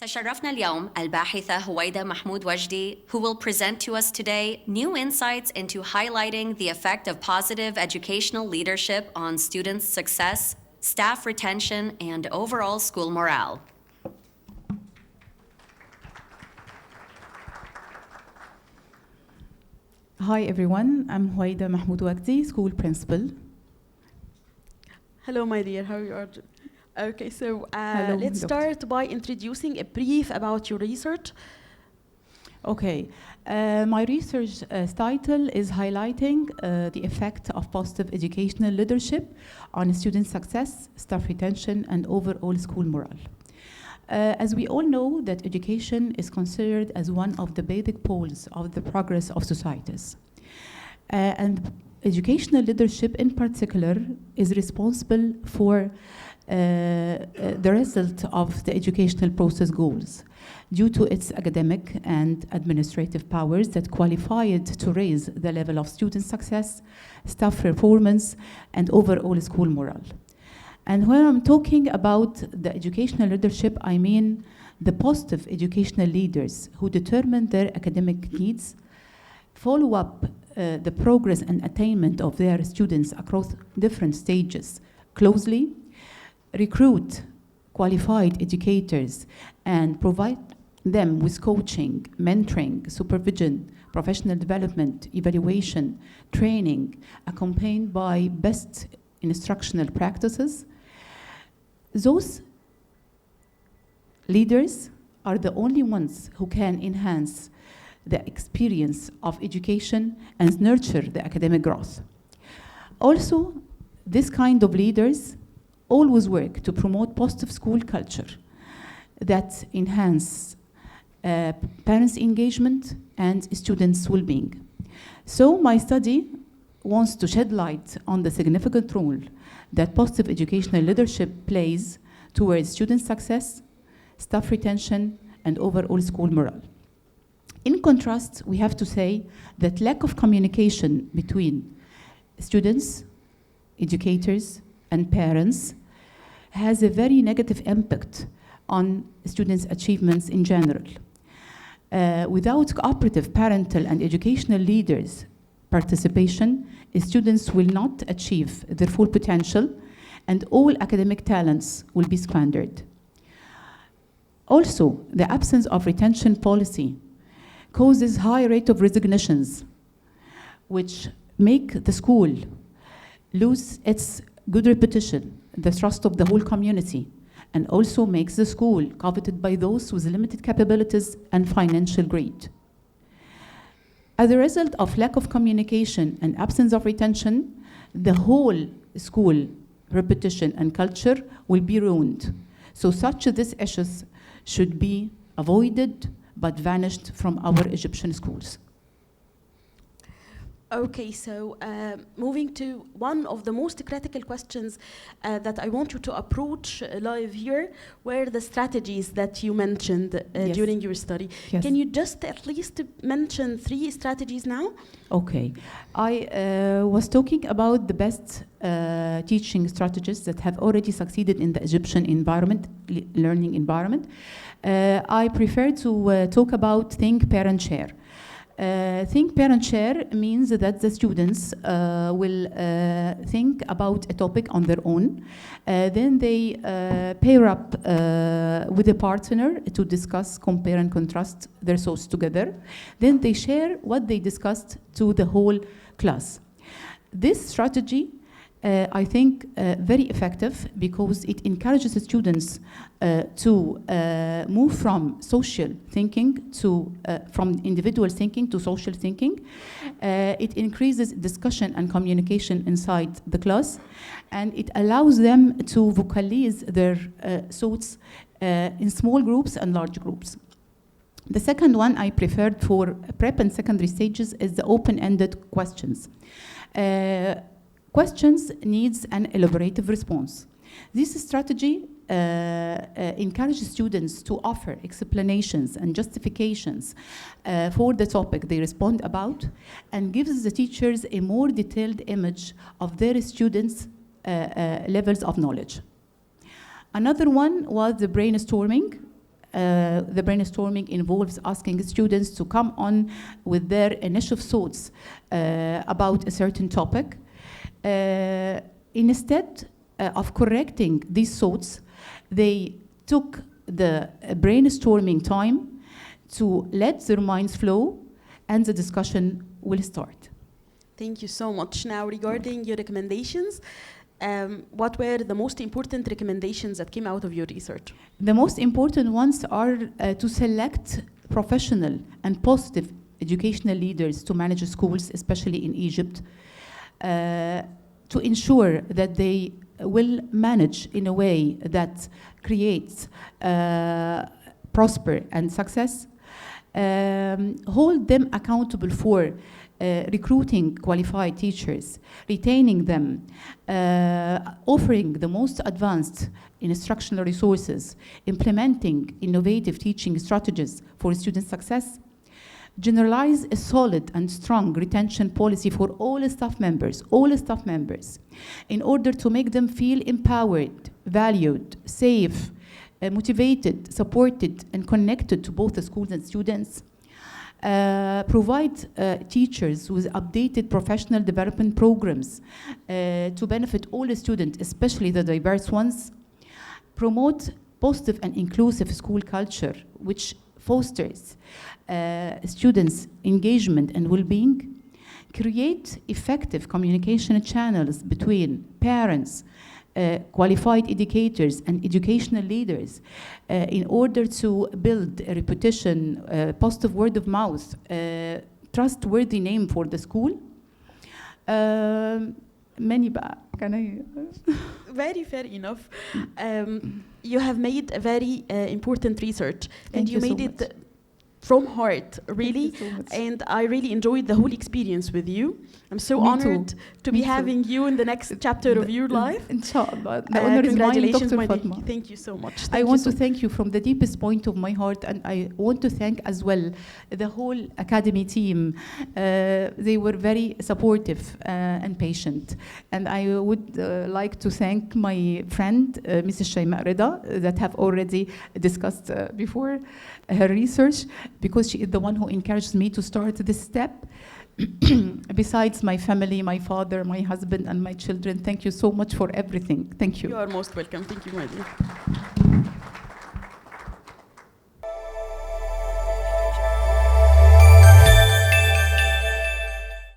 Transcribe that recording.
تشرفنا اليوم الباحثة هويدا محمود وجدي, who will present to us today new insights into highlighting the effect of positive educational leadership on students' success, staff retention, and overall school morale. Hi everyone, I'm Hooida Mahmoud Wagdi, school principal. Hello, my dear. How are you? Okay, so Hello, let's Doctor. start by introducing a brief about your research. Okay, my research title is highlighting the effect of positive educational leadership on student success, staff retention, and overall school morale. As we all know, that education is considered as one of the basic poles of the progress of societies. And educational leadership in particular is responsible for the result of the educational process goals due to its academic and administrative powers that qualify it to raise the level of student success, staff performance, and overall school morale. And when I'm talking about the educational leadership, I mean the positive educational leaders who determine their academic needs, follow up the progress and attainment of their students across different stages closely, recruit qualified educators, and provide them with coaching, mentoring, supervision, professional development, evaluation, training, accompanied by best instructional practices. Those leaders are the only ones who can enhance the experience of education and nurture the academic growth. Also, this kind of leaders always work to promote positive school culture that enhance parents' engagement and students' well-being. So my study wants to shed light on the significant role that positive educational leadership plays towards student success, staff retention, and overall school morale. In contrast, we have to say that lack of communication between students, educators, and parents has a very negative impact on students' achievements in general. Without cooperative parental and educational leaders' participation, students will not achieve their full potential and all academic talents will be squandered. Also, the absence of retention policy causes high rate of resignations, which make the school lose its good reputation, the trust of the whole community, and also makes the school coveted by those with limited capabilities and financial greed. As a result of lack of communication and absence of retention, the whole school reputation and culture will be ruined. So such these issues should be avoided but vanished from our Egyptian schools. Okay, so moving to one of the most critical questions that I want you to approach live here were the strategies that you mentioned Yes. during your study. Yes. Can you just at least mention 3 strategies now? Okay, I was talking about the best teaching strategies that have already succeeded in the Egyptian environment, learning environment. I prefer to talk about think, parent, share. Think, parent, share means that the students will think about a topic on their own. Then they pair up with a partner to discuss, compare, and contrast their thoughts together. Then they share what they discussed to the whole class. This strategy I think very effective because it encourages the students to move from social thinking to from individual thinking to social thinking. It increases discussion and communication inside the class, and it allows them to vocalize their thoughts in small groups and large groups. The second one I preferred for prep and secondary stages is the open-ended questions. Questions needs an elaborative response. This strategy encourages students to offer explanations and justifications for the topic they respond about and gives the teachers a more detailed image of their students' levels of knowledge. Another one was the brainstorming The brainstorming involves asking students to come on with their initial thoughts about a certain topic. Instead of correcting these thoughts, they took the brainstorming time to let their minds flow, and the discussion will start. Thank you so much. Now, regarding your recommendations, what were the most important recommendations that came out of your research? The most important ones are to select professional and positive educational leaders to manage schools, especially in Egypt, to ensure that they will manage in a way that creates prosper and success, hold them accountable for recruiting qualified teachers, retaining them, offering the most advanced instructional resources, implementing innovative teaching strategies for student success, generalize a solid and strong retention policy for all staff members, in order to make them feel empowered, valued, safe, motivated, supported, and connected to both the schools and students. Provide teachers with updated professional development programs to benefit all the students, especially the diverse ones. Promote positive and inclusive school culture, which fosters students' engagement and well-being. Create effective communication channels between parents, qualified educators, and educational leaders in order to build a reputation, positive word of mouth, trustworthy name for the school. Many bad. Can I? Very fair enough. You have made a very important research, and you made it from heart, really. And I really enjoyed the whole experience with you. I'm so honored to be having you in the next chapter of your life. Inshallah. The honor is mine, Dr. Fatma. Thank you so much. I want to thank you from the deepest point of my heart, and I want to thank as well the whole academy team. They were very supportive and patient. And I would like to thank my friend, Mrs. Shayma Rida, that have already discussed before her research, because she is the one who encouraged me to start this step. Besides my family, my father, my husband, and my children, thank you so much for everything. Thank you. You are most welcome. Thank you, my dear.